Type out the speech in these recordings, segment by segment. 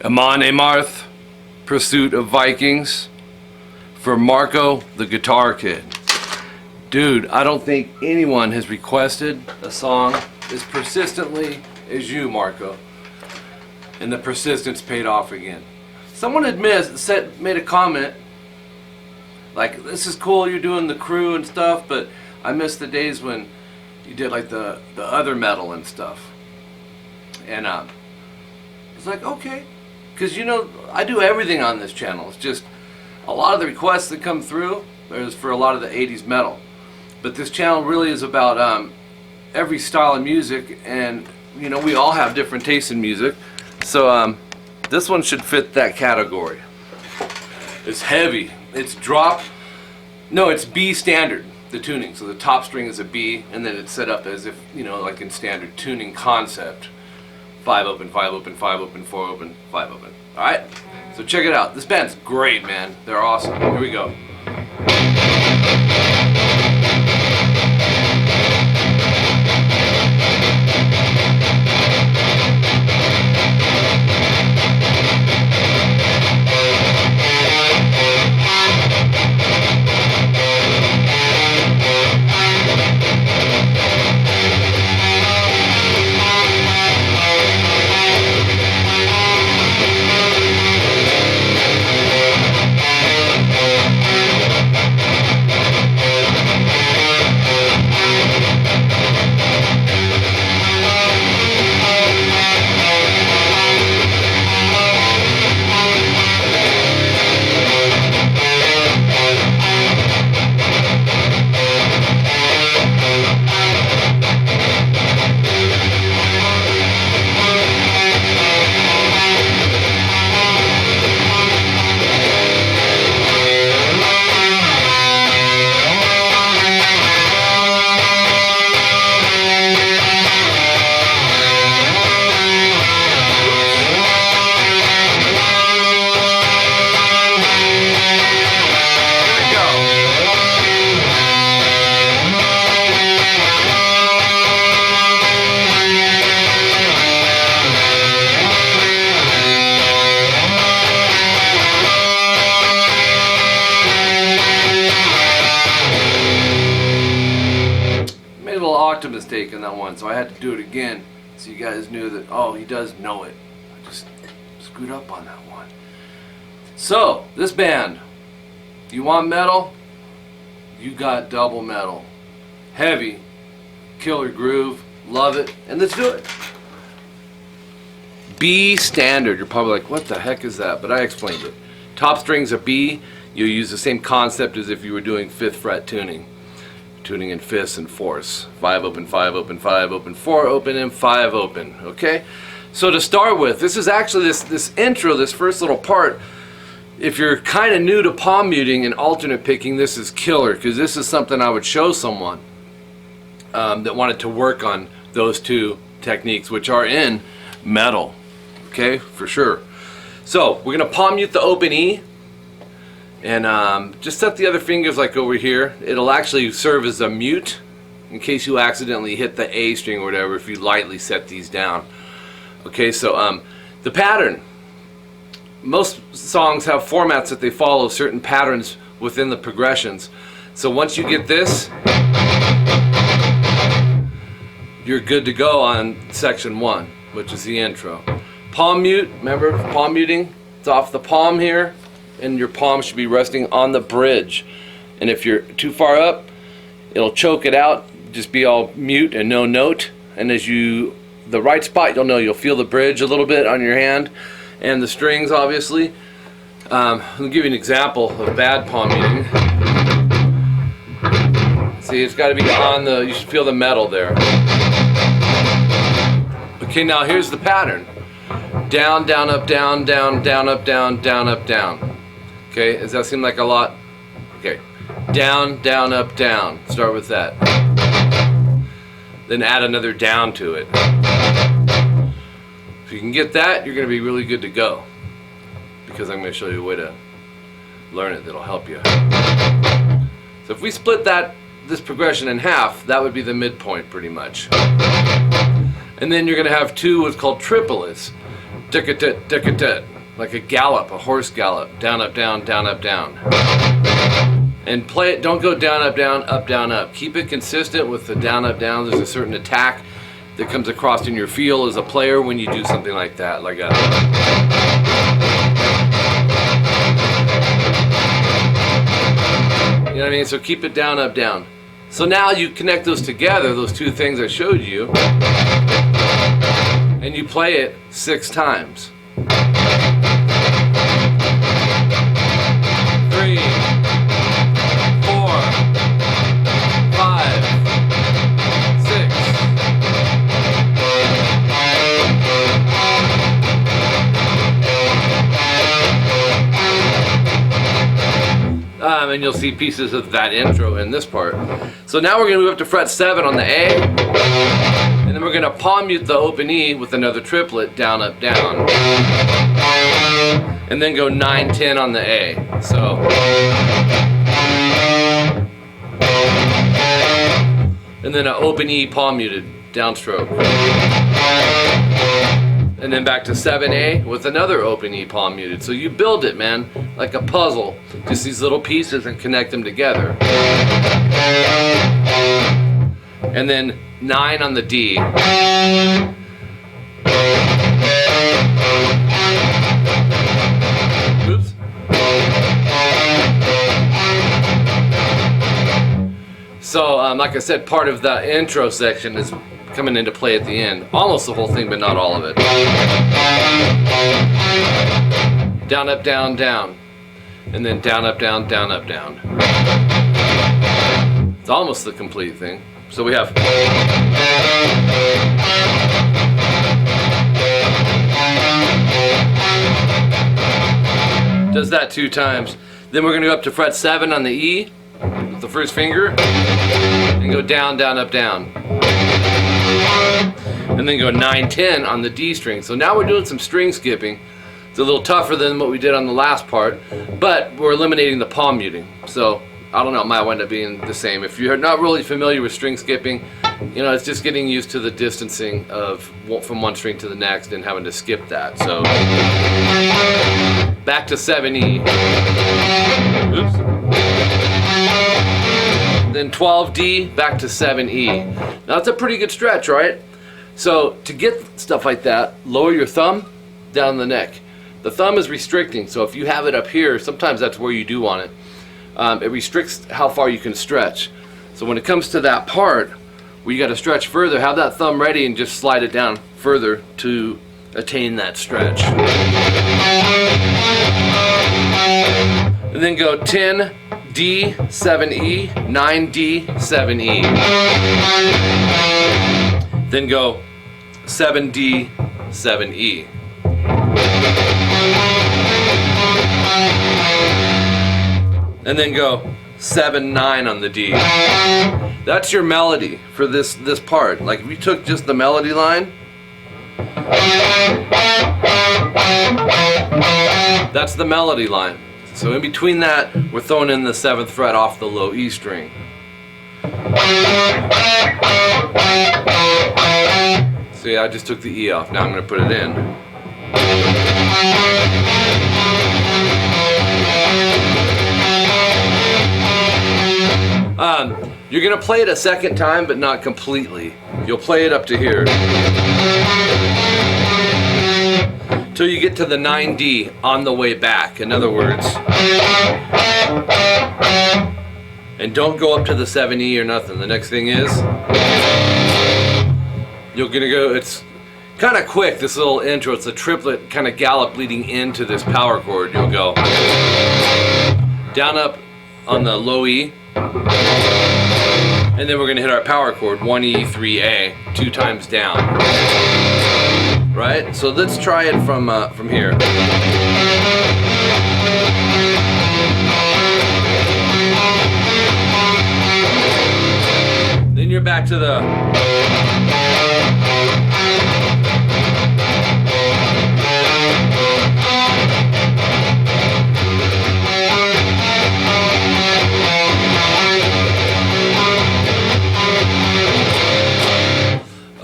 AMON AMARTH, Pursuit of Vikings, for Marco the Guitar Kid. Dude, I don't think anyone has requested a song as persistently as you, Marco. And the persistence paid off again. Someone had made a comment like, this is cool, you're doing the crew and stuff, but I miss the days when you did like the other metal and stuff. And it's like, okay, because you know I do everything on this channel. It's just a lot of the requests that come through is for a lot of the 80s metal, but this channel really is about every style of music, and you know we all have different tastes in music, so this one should fit that category. It's heavy, it's it's B standard, the tuning, so the top string is a B, and then it's set up as if, you know, like in standard tuning concept. 5 open, 5 open, 5 open, 4 open, 5 open. Alright? So check it out. This band's great, man. They're awesome. Here we go. Mistake in that one, so I had to do it again so you guys knew that, oh, he does know it. I just screwed up on that one. So this band, you want metal? You got double metal, heavy, killer groove, love it, and let's do it. B standard. You're probably like, what the heck is that? But I explained it. Top string's a B. You use the same concept as if you were doing 5th fret tuning in fifths and fourths. 5 open, 5 open, 5 open, 4 open, and 5 open. Okay? So to start with, this is actually this intro, this first little part. If you're kind of new to palm muting and alternate picking, this is killer, because this is something I would show someone that wanted to work on those two techniques, which are in metal. Okay? For sure. So we're going to palm mute the open E. And just set the other fingers like over here. It'll actually serve as a mute in case you accidentally hit the A string or whatever if you lightly set these down. Okay, so the pattern. Most songs have formats that they follow certain patterns within the progressions. So once you get this, you're good to go on section 1, which is the intro. Palm mute, remember palm muting? It's off the palm here, and your palm should be resting on the bridge. And if you're too far up, it'll choke it out. Just be all mute and no note. And as you, the right spot, you'll feel the bridge a little bit on your hand and the strings, obviously. I'll give you an example of bad palm muting. See, it's got to be on the, you should feel the metal there. Okay, now here's the pattern. Down, down, up, down, down, down, up, down, down, up, down. Okay, does that seem like a lot? Okay, down, down, up, down. Start with that. Then add another down to it. If you can get that, you're going to be really good to go. Because I'm going to show you a way to learn it that'll help you. So if we split this progression in half, that would be the midpoint pretty much. And then you're going to have two what's called triplets. tick-a-tit, like a gallop, a horse gallop, down, up, down, down, up, down. And play it, don't go down, up, down, up, down, up. Keep it consistent with the down, up, down. There's a certain attack that comes across in your feel as a player when you do something like that, like a... You know what I mean? So keep it down, up, down. So now you connect those together, those two things I showed you, and you play it 6 times. 3, 4, 5, 6. And you'll see pieces of that intro in this part. So now we're going to move up to fret 7 on the A, and then we're going to palm mute the open E with another triplet, down, up, down, and then go 9, 10 on the A. So, and then an open E palm muted downstroke, and then back to 7A with another open E palm muted. So you build it, man, like a puzzle, just these little pieces, and connect them together. And then 9 on the D. Oops. So, like I said, part of the intro section is coming into play at the end. Almost the whole thing, but not all of it. Down, up, down, down. And then down, up, down, down, up, down. It's almost the complete thing. So we have... Does that 2 times. Then we're going to go up to fret 7 on the E with the first finger, and go down, down, up, down. And then go 9, 10 on the D string. So now we're doing some string skipping. It's a little tougher than what we did on the last part, but we're eliminating the palm muting. So I don't know, it might wind up being the same. If you're not really familiar with string skipping, you know, it's just getting used to the distancing of from one string to the next and having to skip that. So back to 7E. Oops. Then 12D, back to 7E. Now that's a pretty good stretch, right? So to get stuff like that, lower your thumb down the neck. The thumb is restricting, so if you have it up here, sometimes that's where you do want it. It restricts how far you can stretch. So when it comes to that part where you got to stretch further, have that thumb ready and just slide it down further to attain that stretch. And then go 10D, 7E, 9D, 7E. Then go 7D, 7E. And then go 7, 9 on the D. That's your melody for this part. Like if you took just the melody line, that's the melody line. So in between that, we're throwing in the 7th fret off the low E string. So yeah, I just took the E off. Now I'm going to put it in. You're going to play it a second time, but not completely. You'll play it up to here till you get to the 9D on the way back. In other words, and don't go up to the 7E or nothing. The next thing is you're going to go, it's kind of quick, this little intro. It's a triplet kind of gallop leading into this power chord. You'll go down, up on the low E, and then we're going to hit our power chord, 1E, 3A, 2 times down. Right? So let's try it from here. Then you're back to the...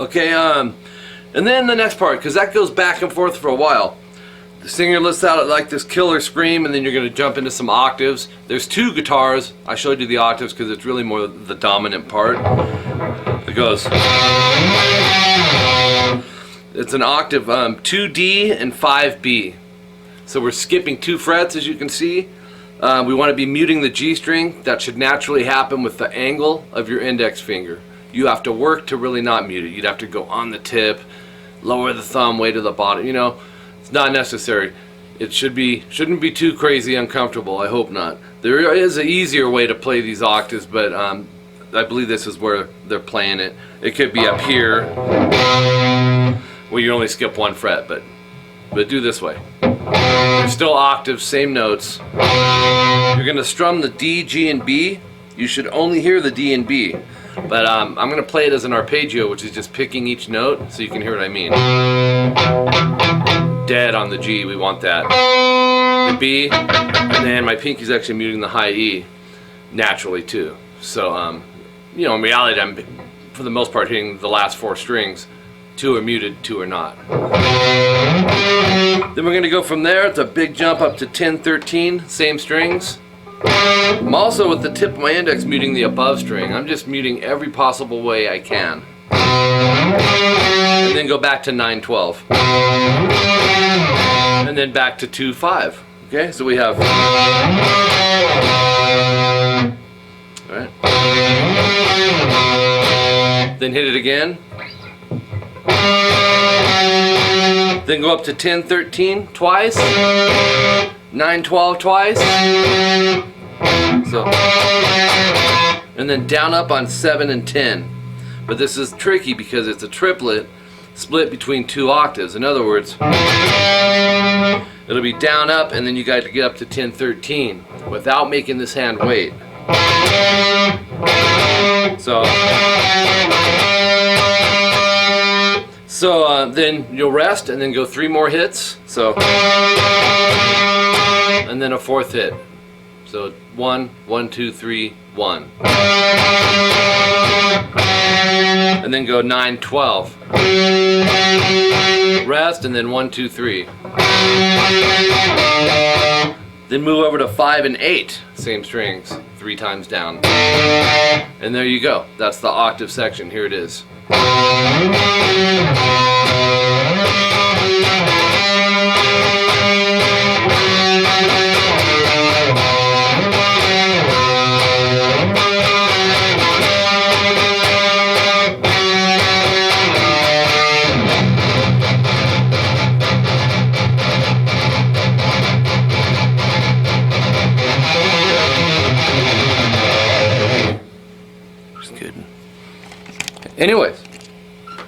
Okay, And then the next part, because that goes back and forth for a while. The singer lets out like this killer scream, and then you're going to jump into some octaves. There's 2 guitars. I showed you the octaves because it's really more the dominant part. It goes. It's an octave 2D and 5B. So we're skipping 2 frets, as you can see. We want to be muting the G string. That should naturally happen with the angle of your index finger. You have to work to really not mute it. You'd have to go on the tip, lower the thumb way to the bottom. You know, it's not necessary. It shouldn't be too crazy uncomfortable. I hope not. There is an easier way to play these octaves, but I believe this is where they're playing it. It could be up here, where you only skip 1 fret, but do this way. They're still octaves, same notes. You're going to strum the D, G, and B. You should only hear the D and B. But I'm going to play it as an arpeggio, which is just picking each note so you can hear what I mean. Dead on the G, we want that. The B, and then my pinky's actually muting the high E naturally too. So, you know, in reality, I'm for the most part hitting the last 4 strings. 2 are muted, 2 are not. Then we're going to go from there. It's a big jump up to 10, 13, same strings. I'm also with the tip of my index muting the above string. I'm just muting every possible way I can. And then go back to 9, 12. And then back to 2, 5. Okay, so we have. Alright. Then hit it again. Then go up to 10, 13 twice. 9, 12 twice. So, and then down up on 7 and 10. But this is tricky because it's a triplet split between 2 octaves. In other words, it'll be down up and then you got to get up to 10, 13 without making this hand wait. So then you'll rest and then go 3 more hits. So, and then a 4th hit. So 1, 1, 2, 3, 1. And then go 9, 12. Rest and then 1, 2, 3. Then move over to 5 and 8, same strings, 3 times down. And there you go. That's the octave section. Here it is. Just kidding. Anyways,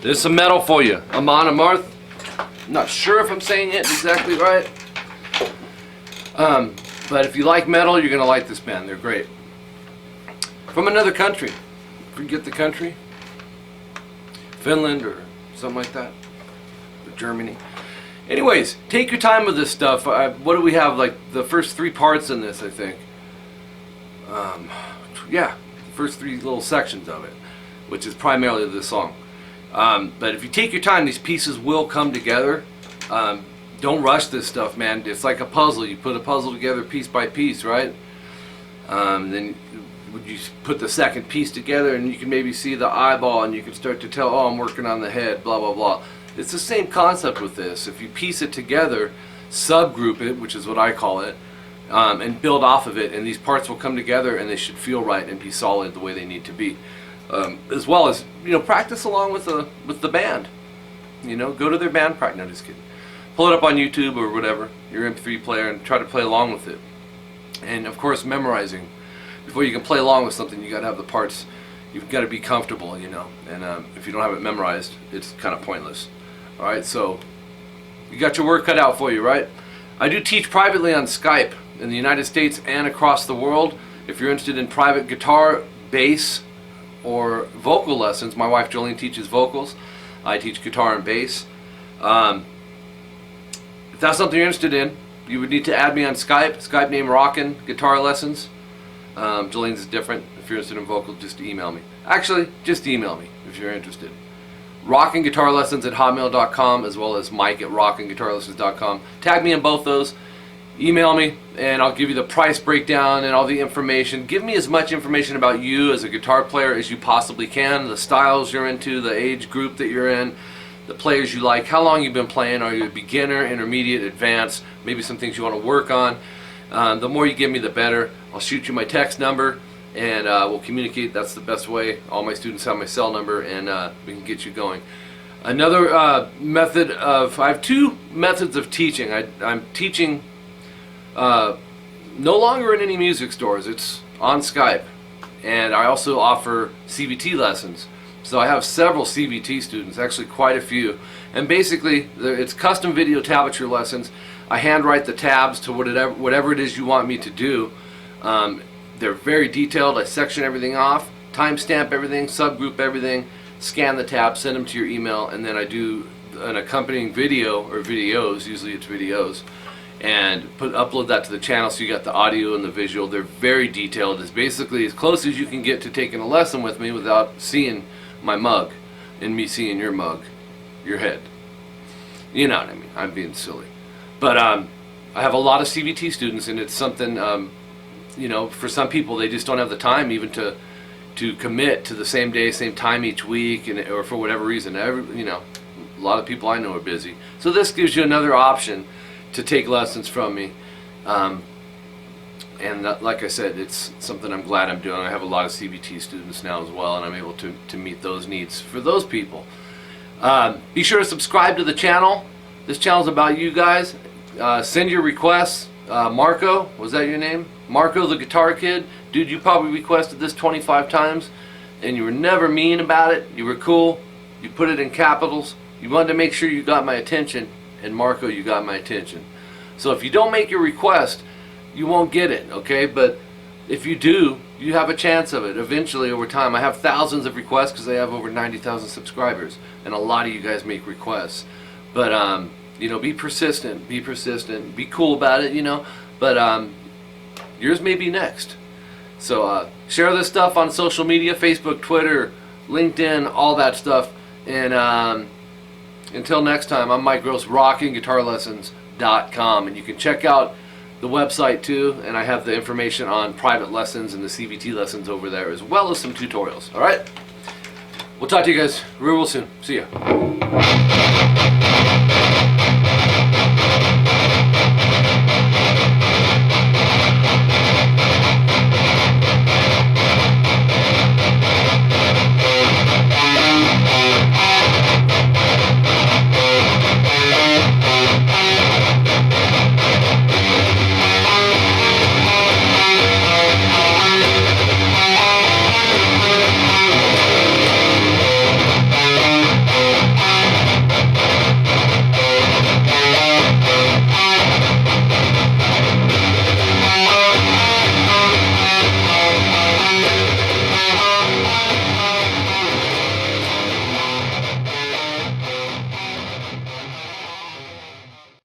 there's some metal for you. AMON AMARTH. I'm not sure if I'm saying it exactly right. But if you like metal, you're going to like this band. They're great. From another country. Forget the country. Finland or something like that. Or Germany. Anyways, take your time with this stuff. What do we have? Like the first 3 parts in this, I think. Yeah, the first 3 little sections of it, which is primarily this song. But if you take your time, these pieces will come together. Don't rush this stuff, man. It's like a puzzle. You put a puzzle together piece by piece, right? Then you put the second piece together and you can maybe see the eyeball and you can start to tell, oh, I'm working on the head, blah, blah, blah. It's the same concept with this. If you piece it together, subgroup it, which is what I call it, and build off of it, and these parts will come together and they should feel right and be solid the way they need to be. As well as, you know, practice along with the band. You know, go to their band practice. No, just kidding. Pull it up on YouTube or whatever, your MP3 player, and try to play along with it. And of course, memorizing. Before you can play along with something, you got to have the parts. You've got to be comfortable, you know. And if you don't have it memorized, it's kind of pointless. All right, so you got your work cut out for you, right? I do teach privately on Skype in the United States and across the world. If you're interested in private guitar, bass, or vocal lessons, my wife Jolene teaches vocals. I teach guitar and bass. If that's something you're interested in, you would need to add me on Skype. Skype name rockinguitarlessons. Jolene's is different. If you're interested in vocals, just email me. Actually, just email me if you're interested. rockinguitarlessons@hotmail.com, as well as Mike@rockinguitarlessons.com. Tag me in both those. Email me, and I'll give you the price breakdown and all the information. Give me as much information about you as a guitar player as you possibly can. The styles you're into, the age group that you're in, the players you like, how long you've been playing. Are you a beginner, intermediate, advanced? Maybe some things you want to work on. The more you give me, the better. I'll shoot you my text number, and we'll communicate. That's the best way. All my students have my cell number, and we can get you going. Another method of, I have two methods of teaching. I'm teaching no longer in any music stores. It's on Skype, and I also offer CVT lessons. So I have several CVT students, actually quite a few, and basically it's custom video tablature lessons. I handwrite the tabs to whatever it is you want me to do. They're very detailed. I section everything off, timestamp everything, subgroup everything, scan the tabs, send them to your email, and then I do an accompanying video, or videos, usually it's videos, and upload that to the channel, so you got the audio and the visual. They're very detailed. It's basically as close as you can get to taking a lesson with me without seeing my mug and me seeing your mug, your head. You know what I mean. I'm being silly. But I have a lot of CVT students, and it's something, you know, for some people they just don't have the time even to commit to the same day, same time each week, and or for whatever reason. You know, a lot of people I know are busy. So this gives you another option to take lessons from me. And like I said, it's something I'm glad I'm doing. I have a lot of CVT students now as well, and I'm able to meet those needs for those people. Be sure to subscribe to the channel. This channel's about you guys. Send your requests. Marco, was that your name? Marco the Guitar Kid. Dude, you probably requested this 25 times, and you were never mean about it. You were cool. You put it in capitals. You wanted to make sure you got my attention, and Marco, you got my attention. So if you don't make your request, you won't get it, okay? But if you do, you have a chance of it eventually over time. I have thousands of requests because I have over 90,000 subscribers, and a lot of you guys make requests. But you know, be persistent, be cool about it, you know. But yours may be next. So share this stuff on social media, Facebook, Twitter, LinkedIn, all that stuff. And until next time, I'm Mike Gross, rockinguitarlessons.com, and you can check out the website too, and I have the information on private lessons and the CVT lessons over there, as well as some tutorials. Alright? We'll talk to you guys real soon. See ya.